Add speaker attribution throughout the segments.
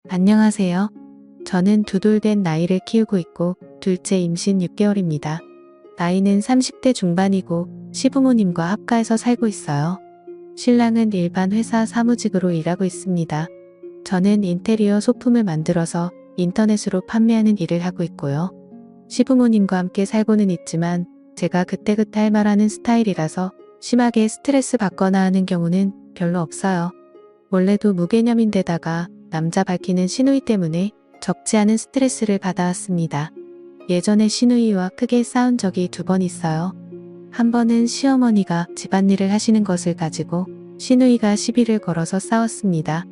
Speaker 1: 안녕하세요. 저는 두 돌 된 나이를 키우고 있고 둘째 임신 6개월입니다. 나이는 30대 중반이고 시부모님과 합가해서 살고 있어요. 신랑은 일반 회사 사무직으로 일하고 있습니다. 저는 인테리어 소품을 만들어서 인터넷으로 판매하는 일을 하고 있고요. 시부모님과 함께 살고는 있지만 제가 그때그때 할 말하는 스타일이라서 심하게 스트레스 받거나 하는 경우는 별로 없어요. 원래도 무개념인데다가 남자 밝히는 시누이 때문에 적지 않은 스트레스를 받아왔습니다. 예전에 시누이와 크게 싸운 적이 2번 있어요. 한 번은 시어머니가 집안일을 하시는 것을 가지고 시누이가 시비를 걸어서 싸웠습니다.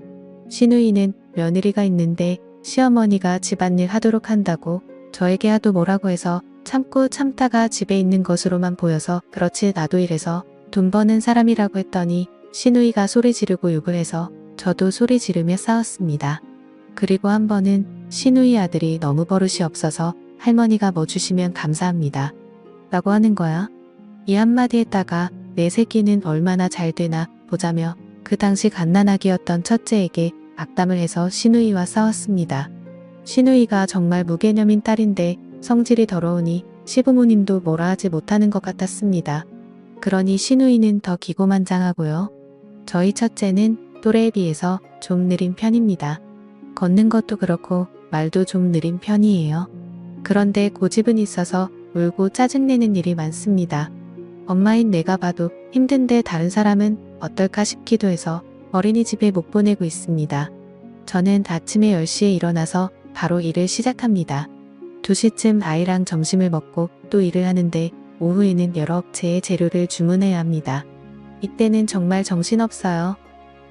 Speaker 1: 시누이는 며느리가 있는데 시어머니가 집안일 하도록 한다고 저에게 하도 뭐라고 해서 참고 참다가 집에 있는 것으로만 보여서 그렇지 나도 이래서 돈 버는 사람이라고 했더니 시누이가 소리 지르고 욕을 해서 저도 소리 지르며 싸웠습니다. 그리고 한 번은 시누이 아들이 너무 버릇이 없어서 할머니가 뭐 주시면 감사합니다. 라고 하는 거야. 이 한마디 했다가 내 새끼는 얼마나 잘 되나 보자며 그 당시 갓난아기였던 첫째에게 악담을 해서 시누이와 싸웠습니다. 시누이가 정말 무개념인 딸인데 성질이 더러우니 시부모님도 뭐라 하지 못하는 것 같았습니다. 그러니 시누이는 더 기고만장하고요. 저희 첫째는 또래에 비해서 좀 느린 편입니다. 걷는 것도 그렇고 말도 좀 느린 편이에요. 그런데 고집은 있어서 울고 짜증내는 일이 많습니다. 엄마인 내가 봐도 힘든데 다른 사람은 어떨까 싶기도 해서 어린이집에 못 보내고 있습니다. 저는 아침에 10시에 일어나서 바로 일을 시작합니다. 2시쯤 아이랑 점심을 먹고 또 일을 하는데 오후에는 여러 업체에 재료를 주문해야 합니다. 이때는 정말 정신없어요.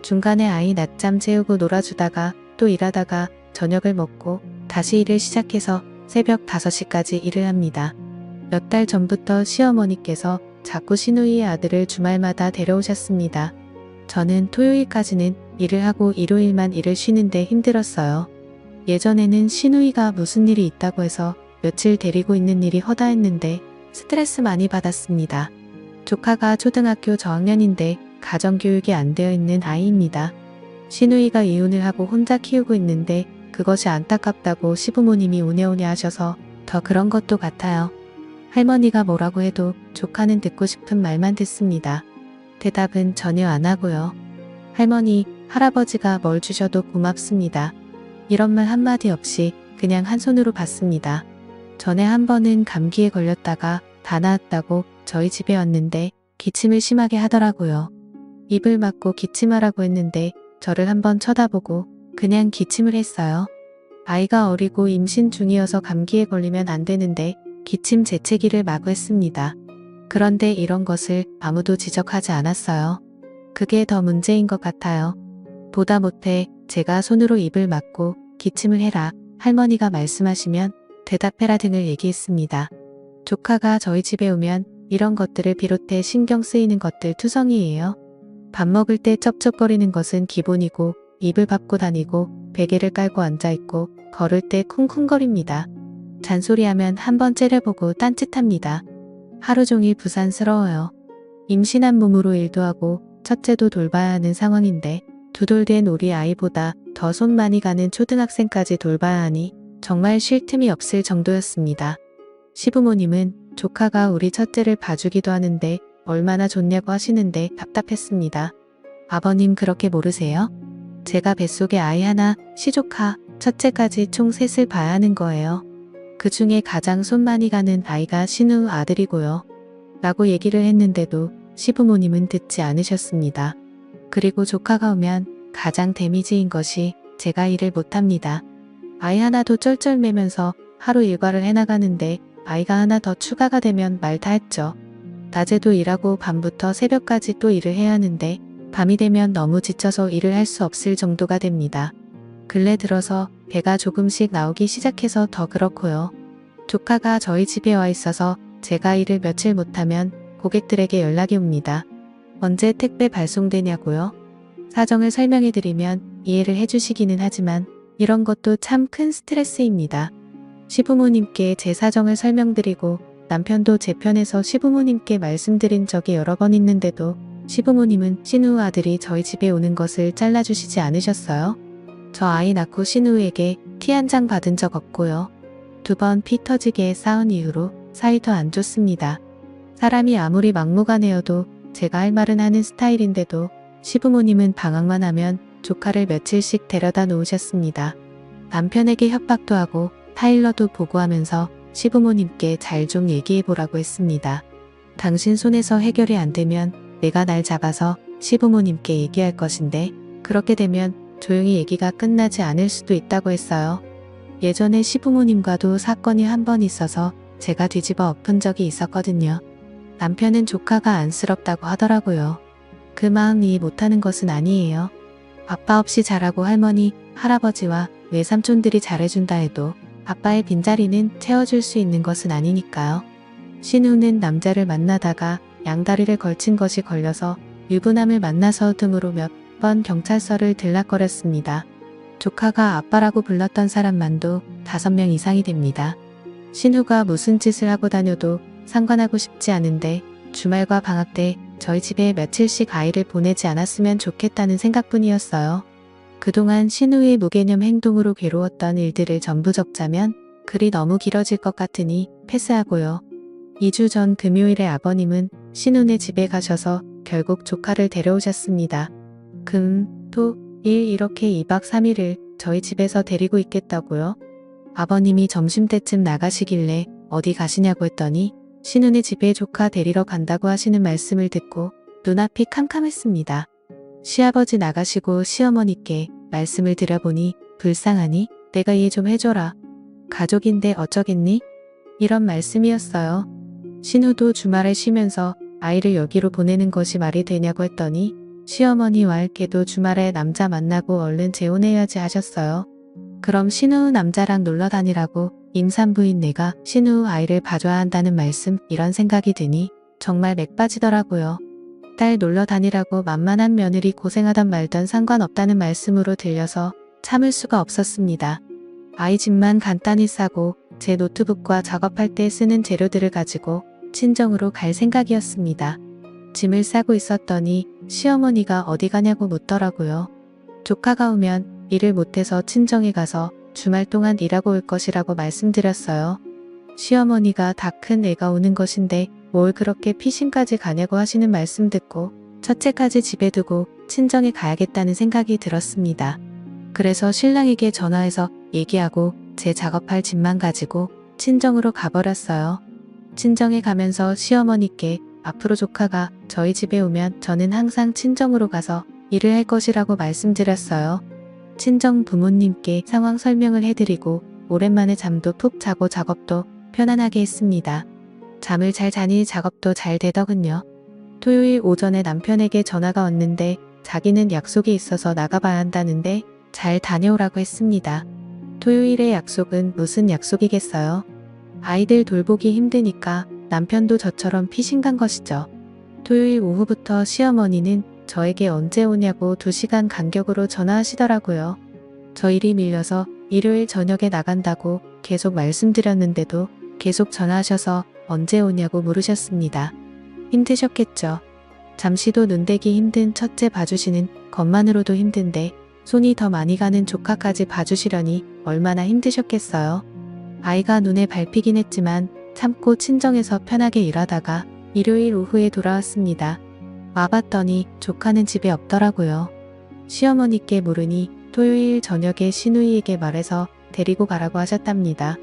Speaker 1: 중간에 아이 낮잠 재우고 놀아주다가 또 일하다가 저녁을 먹고 다시 일을 시작해서 새벽 5시까지 일을 합니다. 몇 달 전부터 시어머니께서 자꾸 시누이의 아들을 주말마다 데려오셨습니다. 저는 토요일까지는 일을 하고 일요일만 일을 쉬는데 힘들었어요. 예전에는 시누이가 무슨 일이 있다고 해서 며칠 데리고 있는 일이 허다했는데 스트레스 많이 받았습니다. 조카가 초등학교 저학년인데 가정교육이 안 되어 있는 아이입니다. 시누이가 이혼을 하고 혼자 키우고 있는데 그것이 안타깝다고 시부모님이 오냐오냐 하셔서 더 그런 것도 같아요. 할머니가 뭐라고 해도 조카는 듣고 싶은 말만 듣습니다. 대답은 전혀 안 하고요. 할머니, 할아버지가 뭘 주셔도 고맙습니다. 이런 말 한마디 없이 그냥 한 손으로 받습니다. 전에 한 번은 감기에 걸렸다가 다 나았다고 저희 집에 왔는데 기침을 심하게 하더라고요. 입을 막고 기침하라고 했는데 저를 한번 쳐다보고 그냥 기침을 했어요. 아이가 어리고 임신 중이어서 감기에 걸리면 안 되는데 기침 재채기를 마구 했습니다. 그런데 이런 것을 아무도 지적하지 않았어요. 그게 더 문제인 것 같아요. 보다 못해 제가 손으로 입을 막고 기침을 해라, 할머니가 말씀하시면 대답해라 등을 얘기했습니다. 조카가 저희 집에 오면 이런 것들을 비롯해 신경 쓰이는 것들 투성이에요. 밥 먹을 때 쩝쩝거리는 것은 기본이고 입을 밟고 다니고 베개를 깔고 앉아있고 걸을 때 쿵쿵거립니다. 잔소리하면 한번 째려보고 딴짓합니다. 하루 종일 부산스러워요. 임신한 몸으로 일도 하고 첫째도 돌봐야 하는 상황인데 2돌 된 우리 아이보다 더 손 많이 가는 초등학생까지 돌봐야 하니 정말 쉴 틈이 없을 정도였습니다. 시부모님은 조카가 우리 첫째를 봐주기도 하는데 얼마나 좋냐고 하시는데 답답했습니다. 아버님 그렇게 모르세요? 제가 뱃속에 아이 하나, 시조카, 첫째까지 총 3을 봐야 하는 거예요. 그 중에 가장 손 많이 가는 아이가 신우 아들이고요. 라고 얘기를 했는데도 시부모님은 듣지 않으셨습니다. 그리고 조카가 오면 가장 데미지인 것이 제가 일을 못합니다. 아이 하나도 쩔쩔매면서 하루 일과를 해나가는데 아이가 하나 더 추가가 되면 말 다 했죠. 낮에도 일하고 밤부터 새벽까지 또 일을 해야 하는데 밤이 되면 너무 지쳐서 일을 할 수 없을 정도가 됩니다. 근래 들어서 배가 조금씩 나오기 시작해서 더 그렇고요. 조카가 저희 집에 와 있어서 제가 일을 며칠 못하면 고객들에게 연락이 옵니다. 언제 택배 발송되냐고요? 사정을 설명해드리면 이해를 해주시기는 하지만 이런 것도 참 큰 스트레스입니다. 시부모님께 제 사정을 설명드리고 남편도 제 편에서 시부모님께 말씀드린 적이 여러 번 있는데도 시부모님은 신우 아들이 저희 집에 오는 것을 잘라주시지 않으셨어요. 저 아이 낳고 신우에게 티 한 장 받은 적 없고요. 2번 피 터지게 싸운 이후로 사이도 안 좋습니다. 사람이 아무리 막무가내여도 제가 할 말은 하는 스타일인데도 시부모님은 방학만 하면 조카를 며칠씩 데려다 놓으셨습니다. 남편에게 협박도 하고 타일러도 보고하면서 시부모님께 잘 좀 얘기해보라고 했습니다. 당신 손에서 해결이 안 되면 내가 날 잡아서 시부모님께 얘기할 것인데 그렇게 되면 조용히 얘기가 끝나지 않을 수도 있다고 했어요. 예전에 시부모님과도 사건이 한 번 있어서 제가 뒤집어 엎은 적이 있었거든요. 남편은 조카가 안쓰럽다고 하더라고요. 그 마음 이해 못하는 것은 아니에요. 아빠 없이 자라고 할머니, 할아버지와 외삼촌들이 잘해준다 해도 아빠의 빈자리는 채워줄 수 있는 것은 아니니까요. 신우는 남자를 만나다가 양다리를 걸친 것이 걸려서 유부남을 만나서 등으로 몇 번 경찰서를 들락거렸습니다. 조카가 아빠라고 불렀던 사람만도 5명 이상이 됩니다. 신우가 무슨 짓을 하고 다녀도 상관하고 싶지 않은데 주말과 방학 때 저희 집에 며칠씩 아이를 보내지 않았으면 좋겠다는 생각뿐이었어요. 그동안 신우의 무개념 행동으로 괴로웠던 일들을 전부 적자면 글이 너무 길어질 것 같으니 패스하고요. 2주 전 금요일에 아버님은 신우네 집에 가셔서 결국 조카를 데려오셨습니다. 금, 토, 일 이렇게 2박 3일을 저희 집에서 데리고 있겠다고요? 아버님이 점심때쯤 나가시길래 어디 가시냐고 했더니 신우네 집에 조카 데리러 간다고 하시는 말씀을 듣고 눈앞이 캄캄했습니다. 시아버지 나가시고 시어머니께 말씀을 드려보니 불쌍하니 내가 이해 좀 해줘라. 가족인데 어쩌겠니? 이런 말씀이었어요. 신우도 주말에 쉬면서 아이를 여기로 보내는 것이 말이 되냐고 했더니 시어머니와 할게도 주말에 남자 만나고 얼른 재혼해야지 하셨어요. 그럼 신우 남자랑 놀러 다니라고 임산부인 내가 신우 아이를 봐줘야 한다는 말씀 이런 생각이 드니 정말 맥 빠지더라고요. 딸 놀러 다니라고 만만한 며느리 고생하던 말던 상관없다는 말씀으로 들려서 참을 수가 없었습니다. 아이 집만 간단히 싸고 제 노트북과 작업할 때 쓰는 재료들을 가지고 친정으로 갈 생각이었습니다. 짐을 싸고 있었더니 시어머니가 어디 가냐고 묻더라고요. 조카가 오면 일을 못해서 친정에 가서 주말 동안 일하고 올 것이라고 말씀드렸어요. 시어머니가 다 큰 애가 오는 것인데 뭘 그렇게 피신까지 가냐고 하시는 말씀 듣고 첫째까지 집에 두고 친정에 가야겠다는 생각이 들었습니다. 그래서 신랑에게 전화해서 얘기하고 제 작업할 짐만 가지고 친정으로 가버렸어요. 친정에 가면서 시어머니께 앞으로 조카가 저희 집에 오면 저는 항상 친정으로 가서 일을 할 것이라고 말씀드렸어요. 친정 부모님께 상황 설명을 해드리고 오랜만에 잠도 푹 자고 작업도 편안하게 했습니다. 잠을 잘 자니 작업도 잘 되더군요. 토요일 오전에 남편에게 전화가 왔는데 자기는 약속이 있어서 나가봐야 한다는데 잘 다녀오라고 했습니다. 토요일의 약속은 무슨 약속이겠어요? 아이들 돌보기 힘드니까 남편도 저처럼 피신 간 것이죠. 토요일 오후부터 시어머니는 저에게 언제 오냐고 2시간 간격으로 전화하시더라고요. 저 일이 밀려서 일요일 저녁에 나간다고 계속 말씀드렸는데도 계속 전화하셔서 언제 오냐고 물으셨습니다. 힘드셨겠죠. 잠시도 눈대기 힘든 첫째 봐주시는 것만으로도 힘든데 손이 더 많이 가는 조카까지 봐주시려니 얼마나 힘드셨겠어요. 아이가 눈에 밟히긴 했지만 참고 친정에서 편하게 일하다가 일요일 오후에 돌아왔습니다. 와봤더니 조카는 집에 없더라고요. 시어머니께 물으니 토요일 저녁에 시누이에게 말해서 데리고 가라고 하셨답니다.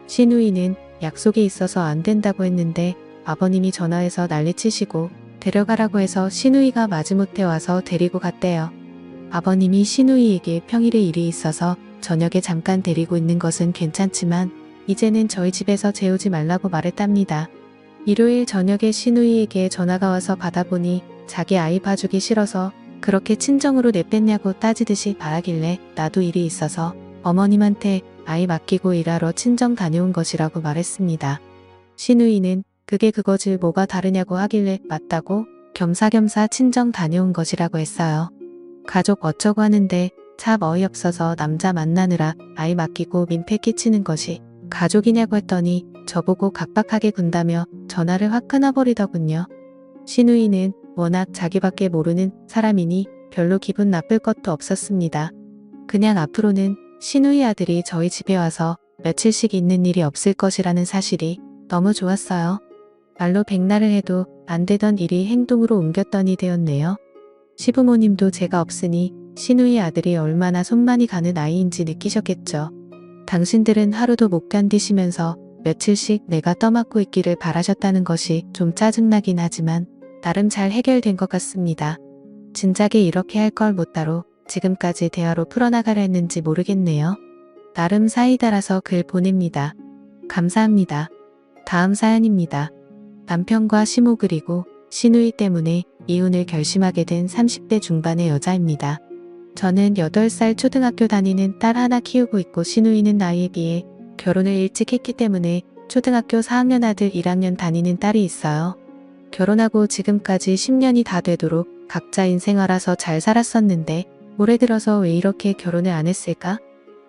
Speaker 1: 시누이는 약속이 있어서 안 된다고 했는데 아버님이 전화해서 난리치시고 데려가라고 해서 시누이가 마지못해 와서 데리고 갔대요. 아버님이 시누이에게 평일에 일이 있어서 저녁에 잠깐 데리고 있는 것은 괜찮지만 이제는 저희 집에서 재우지 말라고 말했답니다. 일요일 저녁에 시누이에게 전화가 와서 받아보니 자기 아이 봐주기 싫어서 그렇게 친정으로 내뺐냐고 따지듯이 말하길래 나도 일이 있어서 어머님한테 아이 맡기고 일하러 친정 다녀온 것이라고 말했습니다. 시누이는 그게 그거지 뭐가 다르냐고 하길래 맞다고 겸사겸사 친정 다녀온 것이라고 했어요. 가족 어쩌고 하는데 참 어이없어서 남자 만나느라 아이 맡기고 민폐 끼치는 것이 가족이냐고 했더니 저보고 각박하게 군다며 전화를 확 끊어버리더군요. 시누이는 워낙 자기밖에 모르는 사람이니 별로 기분 나쁠 것도 없었습니다. 그냥 앞으로는 시누이 아들이 저희 집에 와서 며칠씩 있는 일이 없을 것이라는 사실이 너무 좋았어요. 말로 백날을 해도 안 되던 일이 행동으로 옮겼더니 되었네요. 시부모님도 제가 없으니 시누이 아들이 얼마나 손만이 가는 아이인지 느끼셨겠죠. 당신들은 하루도 못 견디시면서 며칠씩 내가 떠맡고 있기를 바라셨다는 것이 좀 짜증나긴 하지만 나름 잘 해결된 것 같습니다. 진작에 이렇게 할 걸 못다로 지금까지 대화로 풀어나가려 했는지 모르겠네요. 나름 사이다라서 글 보냅니다. 감사합니다. 다음 사연입니다. 남편과 시모 그리고 시누이 때문에 이혼을 결심하게 된 30대 중반의 여자입니다. 저는 8살 초등학교 다니는 딸 하나 키우고 있고 시누이는 나이에 비해 결혼을 일찍 했기 때문에 초등학교 4학년 아들 1학년 다니는 딸이 있어요. 결혼하고 지금까지 10년이 다 되도록 각자 인생 알아서 잘 살았었는데 올해 들어서 왜 이렇게 결혼을 안 했을까?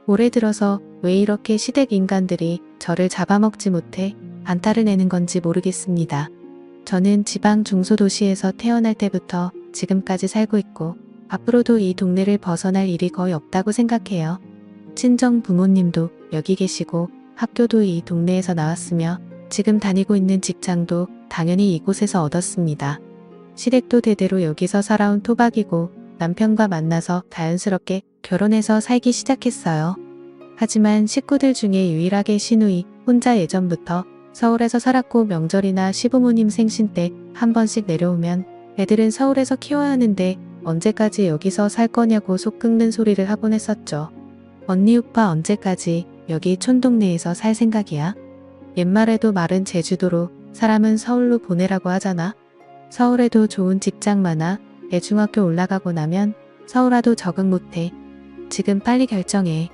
Speaker 1: 올해 들어서 왜 이렇게 시댁 인간들이 저를 잡아먹지 못해 안타를 내는 건지 모르겠습니다. 저는 지방 중소도시에서 태어날 때부터 지금까지 살고 있고 앞으로도 이 동네를 벗어날 일이 거의 없다고 생각해요. 친정 부모님도 여기 계시고 학교도 이 동네에서 나왔으며 지금 다니고 있는 직장도 당연히 이곳에서 얻었습니다. 시댁도 대대로 여기서 살아온 토박이고 남편과 만나서 자연스럽게 결혼해서 살기 시작했어요. 하지만 식구들 중에 유일하게 시누이 혼자 예전부터 서울에서 살았고 명절이나 시부모님 생신 때 한 번씩 내려오면 애들은 서울에서 키워야 하는데 언제까지 여기서 살 거냐고 속 끓는 소리를 하곤 했었죠. 언니 오빠 언제까지 여기 촌동네에서 살 생각이야? 옛말에도 말은 제주도로 사람은 서울로 보내라고 하잖아. 서울에도 좋은 직장 많아. 애 중학교 올라가고 나면 서울 와도 적응 못해. 지금 빨리 결정해.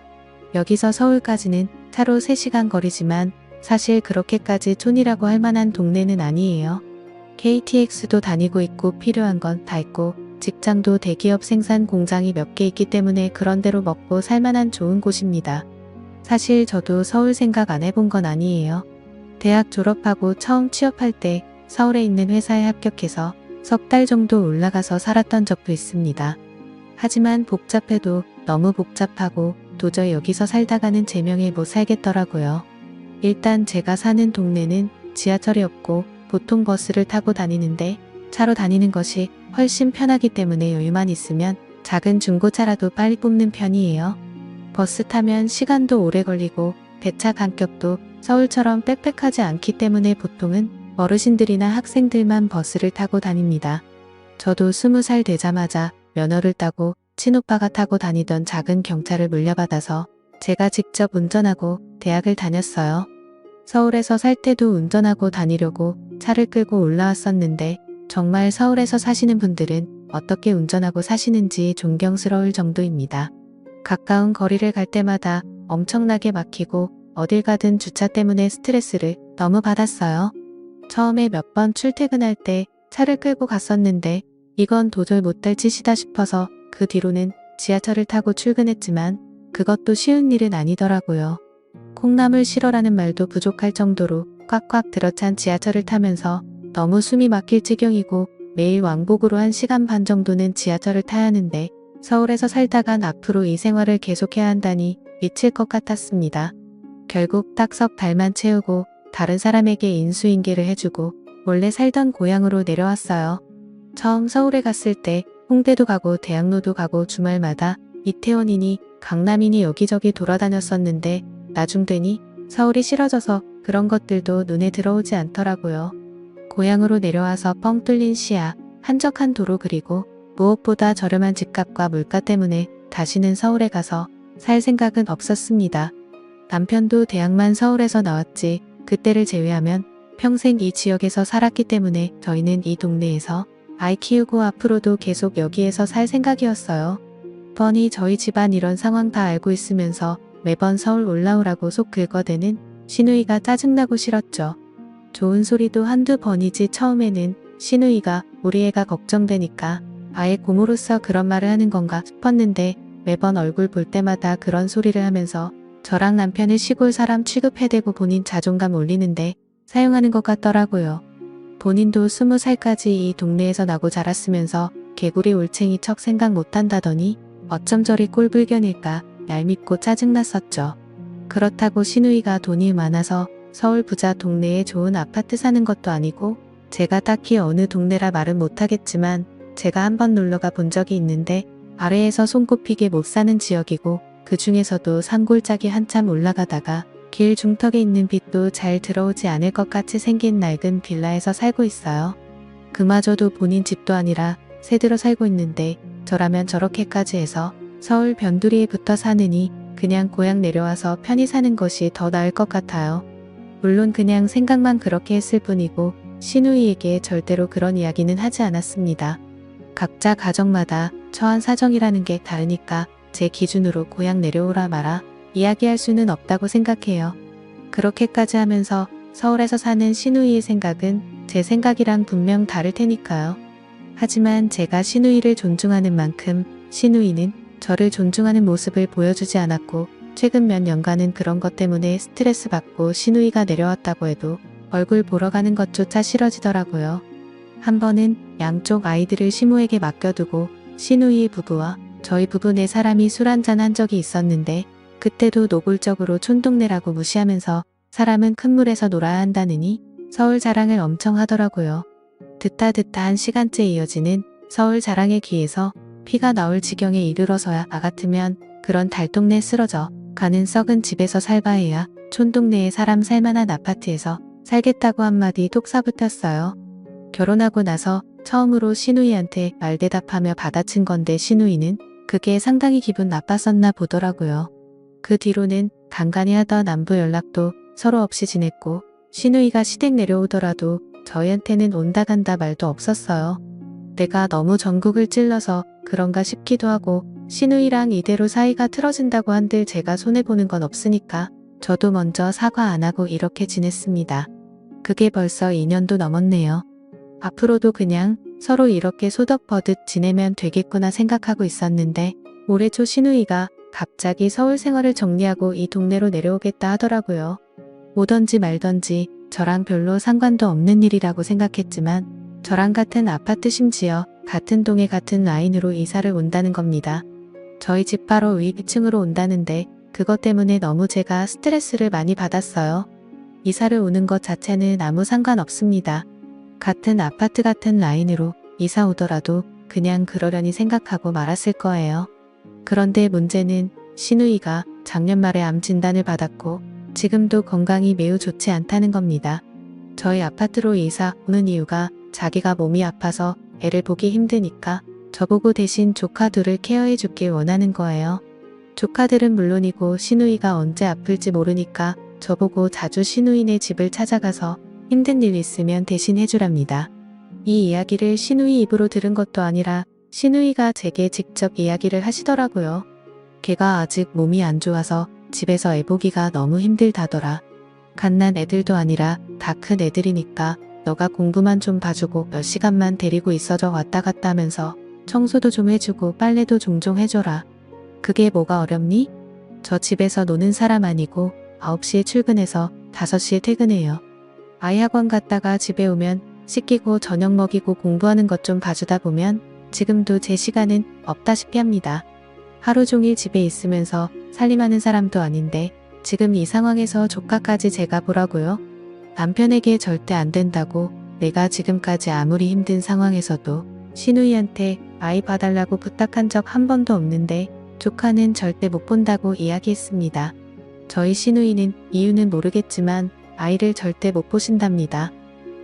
Speaker 1: 여기서 서울까지는 차로 3시간 거리지만 사실 그렇게까지 촌이라고 할 만한 동네는 아니에요. KTX도 다니고 있고 필요한 건 다 있고 직장도 대기업 생산 공장이 몇 개 있기 때문에 그런 대로 먹고 살만한 좋은 곳입니다. 사실 저도 서울 생각 안 해본 건 아니에요. 대학 졸업하고 처음 취업할 때 서울에 있는 회사에 합격해서 석 달 정도 올라가서 살았던 적도 있습니다. 하지만 복잡해도 너무 복잡하고 도저히 여기서 살다가는 제명에 못 살겠더라고요. 일단 제가 사는 동네는 지하철이 없고 보통 버스를 타고 다니는데 차로 다니는 것이 훨씬 편하기 때문에 여유만 있으면 작은 중고차라도 빨리 뽑는 편이에요. 버스 타면 시간도 오래 걸리고 배차 간격도 서울처럼 빽빽하지 않기 때문에 보통은 어르신들이나 학생들만 버스를 타고 다닙니다. 저도 20살 되자마자 면허를 따고 친오빠가 타고 다니던 작은 경차를 물려받아서 제가 직접 운전하고 대학을 다녔어요. 서울에서 살 때도 운전하고 다니려고 차를 끌고 올라왔었는데 정말 서울에서 사시는 분들은 어떻게 운전하고 사시는지 존경스러울 정도입니다. 가까운 거리를 갈 때마다 엄청나게 막히고 어딜 가든 주차 때문에 스트레스를 너무 받았어요. 처음에 몇 번 출퇴근할 때 차를 끌고 갔었는데 이건 도저히 못할 짓이다 싶어서 그 뒤로는 지하철을 타고 출근했지만 그것도 쉬운 일은 아니더라고요. 콩나물 싫어라는 말도 부족할 정도로 꽉꽉 들어찬 지하철을 타면서 너무 숨이 막힐 지경이고 매일 왕복으로 1시간 반 정도는 지하철을 타야 하는데 서울에서 살다간 앞으로 이 생활을 계속해야 한다니 미칠 것 같았습니다. 결국 딱 석 달만 채우고 다른 사람에게 인수인계를 해주고 원래 살던 고향으로 내려왔어요. 처음 서울에 갔을 때 홍대도 가고 대학로도 가고 주말마다 이태원이니 강남이니 여기저기 돌아다녔었는데 나중 되니 서울이 싫어져서 그런 것들도 눈에 들어오지 않더라고요. 고향으로 내려와서 뻥 뚫린 시야, 한적한 도로 그리고 무엇보다 저렴한 집값과 물가 때문에 다시는 서울에 가서 살 생각은 없었습니다. 남편도 대학만 서울에서 나왔지 그때를 제외하면 평생 이 지역에서 살았기 때문에 저희는 이 동네에서 아이 키우고 앞으로도 계속 여기에서 살 생각이었어요. 뻔히 저희 집안 이런 상황 다 알고 있으면서 매번 서울 올라오라고 속 긁어대는 시누이가 짜증나고 싫었죠. 좋은 소리도 한두 번이지 처음에는 시누이가 우리 애가 걱정되니까 아예 고모로서 그런 말을 하는 건가 싶었는데 매번 얼굴 볼 때마다 그런 소리를 하면서 저랑 남편을 시골 사람 취급해대고 본인 자존감 올리는데 사용하는 것 같더라고요. 본인도 20살까지 이 동네에서 나고 자랐으면서 개구리 올챙이 척 생각 못한다더니 어쩜 저리 꼴불견일까 얄밉고 짜증났었죠. 그렇다고 시누이가 돈이 많아서 서울 부자 동네에 좋은 아파트 사는 것도 아니고 제가 딱히 어느 동네라 말은 못하겠지만 제가 한번 놀러가 본 적이 있는데 아래에서 손꼽히게 못 사는 지역이고 그 중에서도 산골짜기 한참 올라가다가 길 중턱에 있는 빛도 잘 들어오지 않을 것 같이 생긴 낡은 빌라에서 살고 있어요. 그마저도 본인 집도 아니라 새 들어 살고 있는데 저라면 저렇게까지 해서 서울 변두리에 붙어 사느니 그냥 고향 내려와서 편히 사는 것이 더 나을 것 같아요. 물론 그냥 생각만 그렇게 했을 뿐이고 시누이에게 절대로 그런 이야기는 하지 않았습니다. 각자 가정마다 처한 사정이라는 게 다르니까 제 기준으로 고향 내려오라 마라 이야기할 수는 없다고 생각해요. 그렇게까지 하면서 서울에서 사는 시누이의 생각은 제 생각이랑 분명 다를 테니까요. 하지만 제가 시누이를 존중하는 만큼 시누이는 저를 존중하는 모습을 보여주지 않았고 최근 몇 년간은 그런 것 때문에 스트레스 받고 시누이가 내려왔다고 해도 얼굴 보러 가는 것조차 싫어지더라고요. 한 번은 양쪽 아이들을 시모에게 맡겨두고 시누이의 부부와 저희 부부 네 사람이 술 한잔 한 적이 있었는데 그때도 노골적으로 촌동네라고 무시하면서 사람은 큰 물에서 놀아야 한다느니 서울 자랑을 엄청 하더라고요. 듣다 한 시간째 이어지는 서울 자랑에 귀에서 피가 나올 지경에 이르러서야 나 같으면 그런 달동네 쓰러져 가는 썩은 집에서 살바해야 촌동네에 사람 살만한 아파트에서 살겠다고 한마디 톡 사붙었어요. 결혼하고 나서 처음으로 시누이한테 말대답하며 받아친 건데 시누이는 그게 상당히 기분 나빴었나 보더라고요. 그 뒤로는 간간히 하던 안부 연락도 서로 없이 지냈고 시누이가 시댁 내려오더라도 저희한테는 온다 간다 말도 없었어요. 내가 너무 전국을 찔러서 그런가 싶기도 하고 시누이랑 이대로 사이가 틀어진다고 한들 제가 손해보는 건 없으니까 저도 먼저 사과 안 하고 이렇게 지냈습니다. 그게 벌써 2년도 넘었네요. 앞으로도 그냥 서로 이렇게 소덕버듯 지내면 되겠구나 생각하고 있었는데 올해 초 시누이가 갑자기 서울 생활을 정리하고 이 동네로 내려오겠다 하더라고요. 오던지 말던지 저랑 별로 상관도 없는 일이라고 생각했지만 저랑 같은 아파트 심지어 같은 동에 같은 라인으로 이사를 온다는 겁니다. 저희 집 바로 위 2층으로 온다는데 그것 때문에 너무 제가 스트레스를 많이 받았어요. 이사를 오는 것 자체는 아무 상관없습니다. 같은 아파트 같은 라인으로 이사 오더라도 그냥 그러려니 생각하고 말았을 거예요. 그런데 문제는 시누이가 작년 말에 암 진단을 받았고 지금도 건강이 매우 좋지 않다는 겁니다. 저희 아파트로 이사 오는 이유가 자기가 몸이 아파서 애를 보기 힘드니까 저보고 대신 조카 둘을 케어해 주길 원하는 거예요. 조카들은 물론이고 시누이가 언제 아플지 모르니까 저보고 자주 시누이네 집을 찾아가서 힘든 일 있으면 대신 해주랍니다. 이 이야기를 시누이 입으로 들은 것도 아니라 시누이가 제게 직접 이야기를 하시더라고요. 걔가 아직 몸이 안 좋아서 집에서 애 보기가 너무 힘들다더라. 갓난 애들도 아니라 다 큰 애들이니까 너가 공부만 좀 봐주고 몇 시간만 데리고 있어줘 왔다 갔다 하면서 청소도 좀 해주고 빨래도 종종 해줘라. 그게 뭐가 어렵니? 저 집에서 노는 사람 아니고 9시에 출근해서 5시에 퇴근해요. 아이 학원 갔다가 집에 오면 씻기고 저녁 먹이고 공부하는 것 좀 봐주다 보면 지금도 제 시간은 없다시피 합니다. 하루 종일 집에 있으면서 살림하는 사람도 아닌데 지금 이 상황에서 조카까지 제가 보라고요? 남편에게 절대 안 된다고 내가 지금까지 아무리 힘든 상황에서도 시누이한테 아이 봐달라고 부탁한 적 한 번도 없는데 조카는 절대 못 본다고 이야기했습니다. 저희 시누이는 이유는 모르겠지만 아이를 절대 못 보신답니다.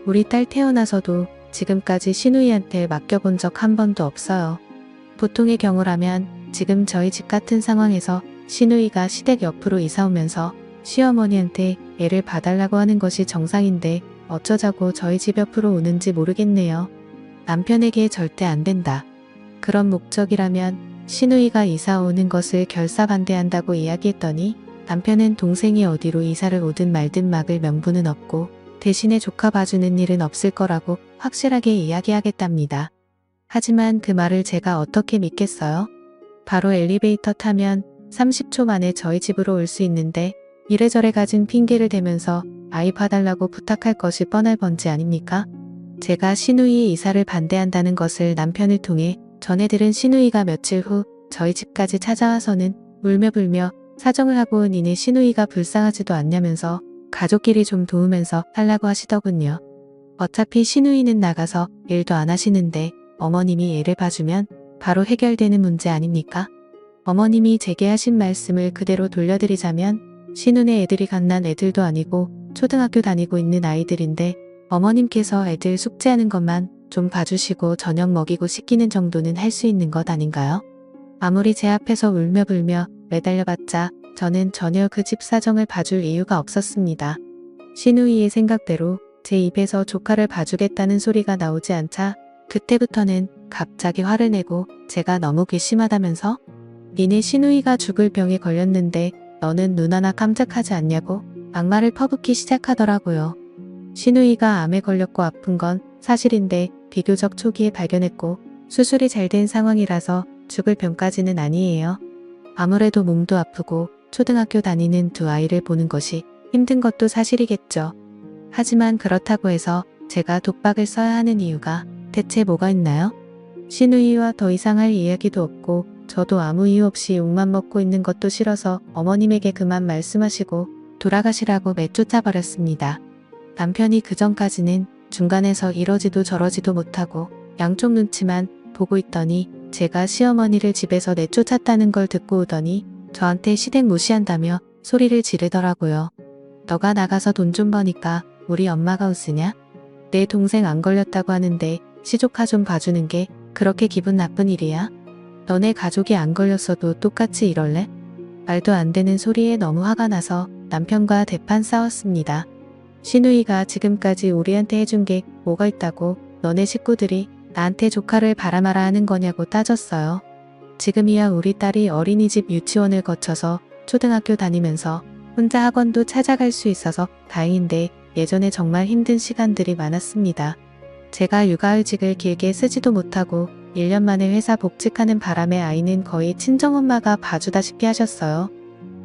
Speaker 1: 우리 딸 태어나서도 지금까지 시누이한테 맡겨본 적 한 번도 없어요. 보통의 경우라면 지금 저희 집 같은 상황에서 시누이가 시댁 옆으로 이사 오면서 시어머니한테 애를 봐달라고 하는 것이 정상인데 어쩌자고 저희 집 옆으로 오는지 모르겠네요. 남편에게 절대 안 된다. 그런 목적이라면 시누이가 이사 오는 것을 결사반대한다고 이야기했더니 남편은 동생이 어디로 이사를 오든 말든 막을 명분은 없고 대신에 조카 봐주는 일은 없을 거라고 확실하게 이야기하겠답니다. 하지만 그 말을 제가 어떻게 믿겠어요? 바로 엘리베이터 타면 30초 만에 저희 집으로 올 수 있는데 이래저래 가진 핑계를 대면서 아이 봐달라고 부탁할 것이 뻔할 번지 아닙니까? 제가 시누이의 이사를 반대한다는 것을 남편을 통해 전해 들은 시누이가 며칠 후 저희 집까지 찾아와서는 울며 불며 사정을 하고 온 이내 시누이가 불쌍하지도 않냐면서 가족끼리 좀 도우면서 살라고 하시더군요. 어차피 시누이는 나가서 일도 안 하시는데 어머님이 애를 봐주면 바로 해결되는 문제 아닙니까? 어머님이 제게 하신 말씀을 그대로 돌려드리자면 시누네 애들이 갓난 애들도 아니고 초등학교 다니고 있는 아이들인데 어머님께서 애들 숙제하는 것만 좀 봐주시고 저녁 먹이고 씻기는 정도는 할 수 있는 것 아닌가요? 아무리 제 앞에서 울며 불며 매달려봤자 저는 전혀 그 집 사정을 봐줄 이유가 없었습니다. 시누이의 생각대로 제 입에서 조카를 봐주겠다는 소리가 나오지 않자 그때부터는 갑자기 화를 내고 제가 너무 괘씸하다면서 니네 시누이가 죽을 병에 걸렸는데 너는 눈 하나 깜짝하지 않냐고 막말을 퍼붓기 시작하더라고요. 시누이가 암에 걸렸고 아픈 건 사실인데 비교적 초기에 발견했고 수술이 잘 된 상황이라서 죽을 병까지는 아니에요. 아무래도 몸도 아프고 초등학교 다니는 두 아이를 보는 것이 힘든 것도 사실이겠죠. 하지만 그렇다고 해서 제가 독박을 써야 하는 이유가 대체 뭐가 있나요? 시누이와 더 이상 할 이야기도 없고 저도 아무 이유 없이 욕만 먹고 있는 것도 싫어서 어머님에게 그만 말씀하시고 돌아가시라고 내쫓아 버렸습니다. 남편이 그전까지는 중간에서 이러지도 저러지도 못하고 양쪽 눈치만 보고 있더니 제가 시어머니를 집에서 내쫓았다는 걸 듣고 오더니 저한테 시댁 무시한다며 소리를 지르더라고요. 너가 나가서 돈 좀 버니까 우리 엄마가 웃으냐? 내 동생 안 걸렸다고 하는데 시조카 좀 봐주는 게 그렇게 기분 나쁜 일이야? 너네 가족이 안 걸렸어도 똑같이 이럴래? 말도 안 되는 소리에 너무 화가 나서 남편과 대판 싸웠습니다. 시누이가 지금까지 우리한테 해준 게 뭐가 있다고 너네 식구들이 나한테 조카를 바라마라 하는 거냐고 따졌어요. 지금이야 우리 딸이 어린이집 유치원을 거쳐서 초등학교 다니면서 혼자 학원도 찾아갈 수 있어서 다행인데 예전에 정말 힘든 시간들이 많았습니다. 제가 육아휴직을 길게 쓰지도 못하고 1년 만에 회사 복직하는 바람에 아이는 거의 친정엄마가 봐주다시피 하셨어요.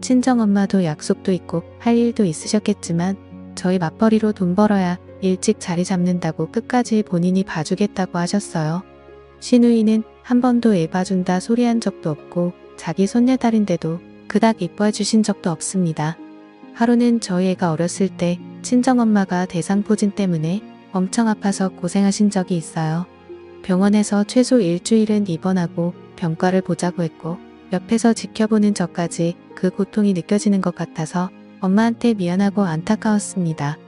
Speaker 1: 친정엄마도 약속도 있고 할 일도 있으셨겠지만 저희 맞벌이로 돈 벌어야 일찍 자리 잡는다고 끝까지 본인이 봐주겠다고 하셨어요. 시누이는 한 번도 애 봐준다 소리한 적도 없고 자기 손녀딸인데도 그닥 이뻐해 주신 적도 없습니다. 하루는 저희 애가 어렸을 때 친정엄마가 대상포진 때문에 엄청 아파서 고생하신 적이 있어요. 병원에서 최소 일주일은 입원하고 병가를 보자고 했고 옆에서 지켜보는 저까지 그 고통이 느껴지는 것 같아서 엄마한테 미안하고 안타까웠습니다.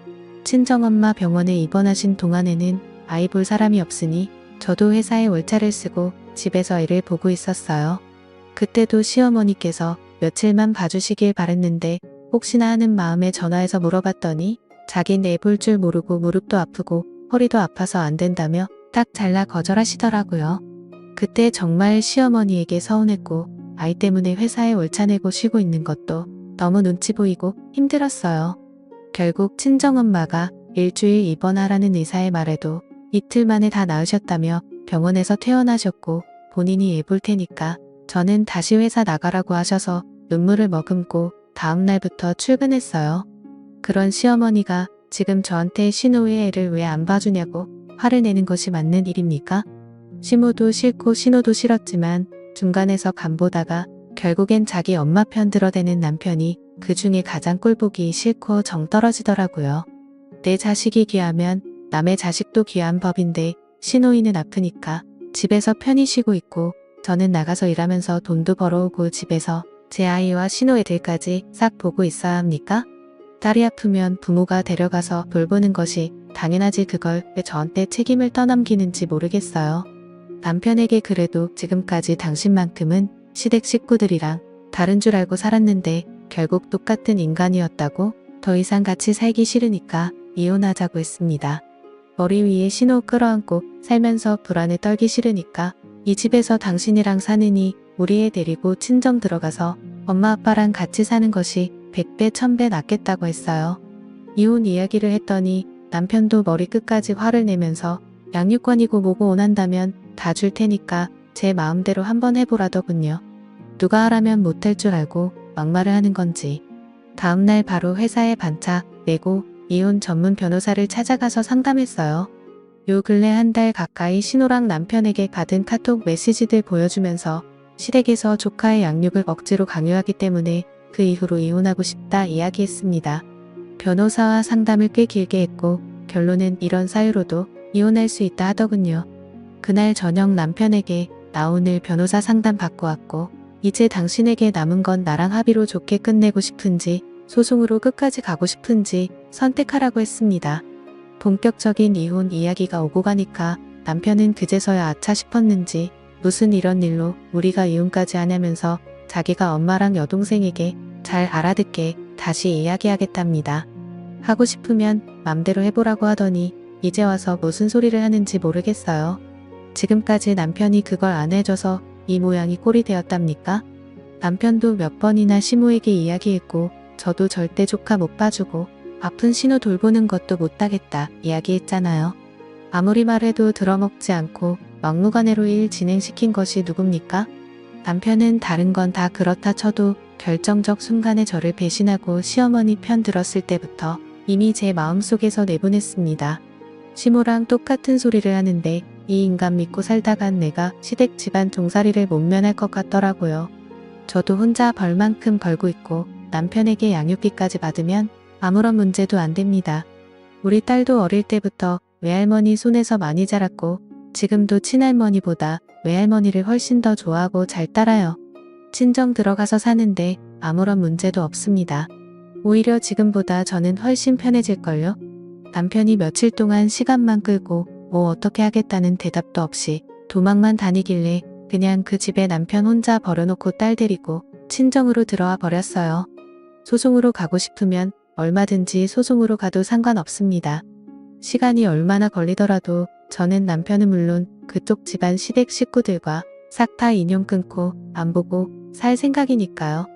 Speaker 1: 친정엄마 병원에 입원하신 동안에는 아이 볼 사람이 없으니 저도 회사에 월차를 쓰고 집에서 애를 보고 있었어요. 그때도 시어머니께서 며칠만 봐주시길 바랬는데 혹시나 하는 마음에 전화해서 물어봤더니 자긴 애 볼 줄 모르고 무릎도 아프고 허리도 아파서 안 된다며 딱 잘라 거절하시더라고요. 그때 정말 시어머니에게 서운했고 아이 때문에 회사에 월차 내고 쉬고 있는 것도 너무 눈치 보이고 힘들었어요. 결국 친정엄마가 일주일 입원하라는 의사의 말에도 이틀 만에 다 나으셨다며 병원에서 퇴원하셨고 본인이 애 볼 테니까 저는 다시 회사 나가라고 하셔서 눈물을 머금고 다음 날부터 출근했어요. 그런 시어머니가 지금 저한테 시누이의 애를 왜 안 봐주냐고 화를 내는 것이 맞는 일입니까? 시모도 싫고 신호도 싫었지만 중간에서 간보다가 결국엔 자기 엄마 편 들어대는 남편이 그 중에 가장 꼴보기 싫고 정 떨어지더라고요. 내 자식이 귀하면 남의 자식도 귀한 법인데 시누이는 아프니까 집에서 편히 쉬고 있고 저는 나가서 일하면서 돈도 벌어오고 집에서 제 아이와 시누애들까지 싹 보고 있어야 합니까? 딸이 아프면 부모가 데려가서 돌보는 것이 당연하지 그걸 왜 저한테 책임을 떠넘기는지 모르겠어요. 남편에게 그래도 지금까지 당신만큼은 시댁 식구들이랑 다른 줄 알고 살았는데 결국 똑같은 인간이었다고 더 이상 같이 살기 싫으니까 이혼하자고 했습니다. 머리 위에 신호 끌어안고 살면서 불안에 떨기 싫으니까 이 집에서 당신이랑 사느니 우리 애 데리고 친정 들어가서 엄마 아빠랑 같이 사는 것이 100배 1000배 낫겠다고 했어요. 이혼 이야기를 했더니 남편도 머리 끝까지 화를 내면서 양육권이고 뭐고 원한다면 다 줄 테니까 제 마음대로 한번 해보라더군요. 누가 하라면 못할 줄 알고 막말을 하는 건지. 다음날 바로 회사에 반차 내고 이혼 전문 변호사를 찾아가서 상담했어요. 요 근래 한 달 가까이 신호랑 남편에게 받은 카톡 메시지들 보여주면서 시댁에서 조카의 양육을 억지로 강요하기 때문에 그 이후로 이혼하고 싶다 이야기했습니다. 변호사와 상담을 꽤 길게 했고 결론은 이런 사유로도 이혼할 수 있다 하더군요. 그날 저녁 남편에게 나 오늘 변호사 상담 받고 왔고 이제 당신에게 남은 건 나랑 합의로 좋게 끝내고 싶은지 소송으로 끝까지 가고 싶은지 선택하라고 했습니다. 본격적인 이혼 이야기가 오고 가니까 남편은 그제서야 아차 싶었는지 무슨 이런 일로 우리가 이혼까지 하냐면서 자기가 엄마랑 여동생에게 잘 알아듣게 다시 이야기하겠답니다. 하고 싶으면 맘대로 해보라고 하더니 이제 와서 무슨 소리를 하는지 모르겠어요. 지금까지 남편이 그걸 안 해줘서 이 모양이 꼴이 되었답니까? 남편도 몇 번이나 시모에게 이야기했고 저도 절대 조카 못 봐주고 아픈 신우 돌보는 것도 못하겠다 이야기했잖아요. 아무리 말해도 들어먹지 않고 막무가내로 일 진행시킨 것이 누굽니까? 남편은 다른 건 다 그렇다 쳐도 결정적 순간에 저를 배신하고 시어머니 편 들었을 때부터 이미 제 마음속에서 내보냈습니다. 시모랑 똑같은 소리를 하는데 이 인간 믿고 살다간 내가 시댁 집안 종살이를 못 면할 것 같더라고요. 저도 혼자 벌 만큼 벌고 있고 남편에게 양육비까지 받으면 아무런 문제도 안 됩니다. 우리 딸도 어릴 때부터 외할머니 손에서 많이 자랐고 지금도 친할머니보다 외할머니를 훨씬 더 좋아하고 잘 따라요. 친정 들어가서 사는데 아무런 문제도 없습니다. 오히려 지금보다 저는 훨씬 편해질걸요? 남편이 며칠 동안 시간만 끌고 뭐 어떻게 하겠다는 대답도 없이 도망만 다니길래 그냥 그 집에 남편 혼자 버려놓고 딸 데리고 친정으로 들어와 버렸어요. 소송으로 가고 싶으면 얼마든지 소송으로 가도 상관없습니다. 시간이 얼마나 걸리더라도 저는 남편은 물론 그쪽 집안 시댁 식구들과 싹 다 인연 끊고 안 보고 살 생각이니까요.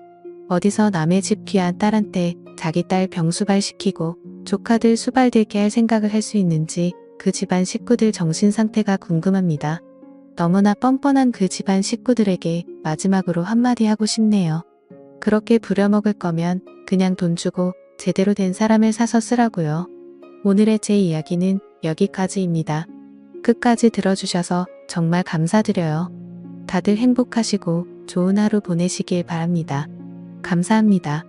Speaker 1: 어디서 남의 집 귀한 딸한테 자기 딸 병수발 시키고 조카들 수발 들게 할 생각을 할 수 있는지 그 집안 식구들 정신 상태가 궁금합니다. 너무나 뻔뻔한 그 집안 식구들에게 마지막으로 한마디 하고 싶네요. 그렇게 부려먹을 거면 그냥 돈 주고 제대로 된 사람을 사서 쓰라고요. 오늘의 제 이야기는 여기까지입니다. 끝까지 들어주셔서 정말 감사드려요. 다들 행복하시고 좋은 하루 보내시길 바랍니다. 감사합니다.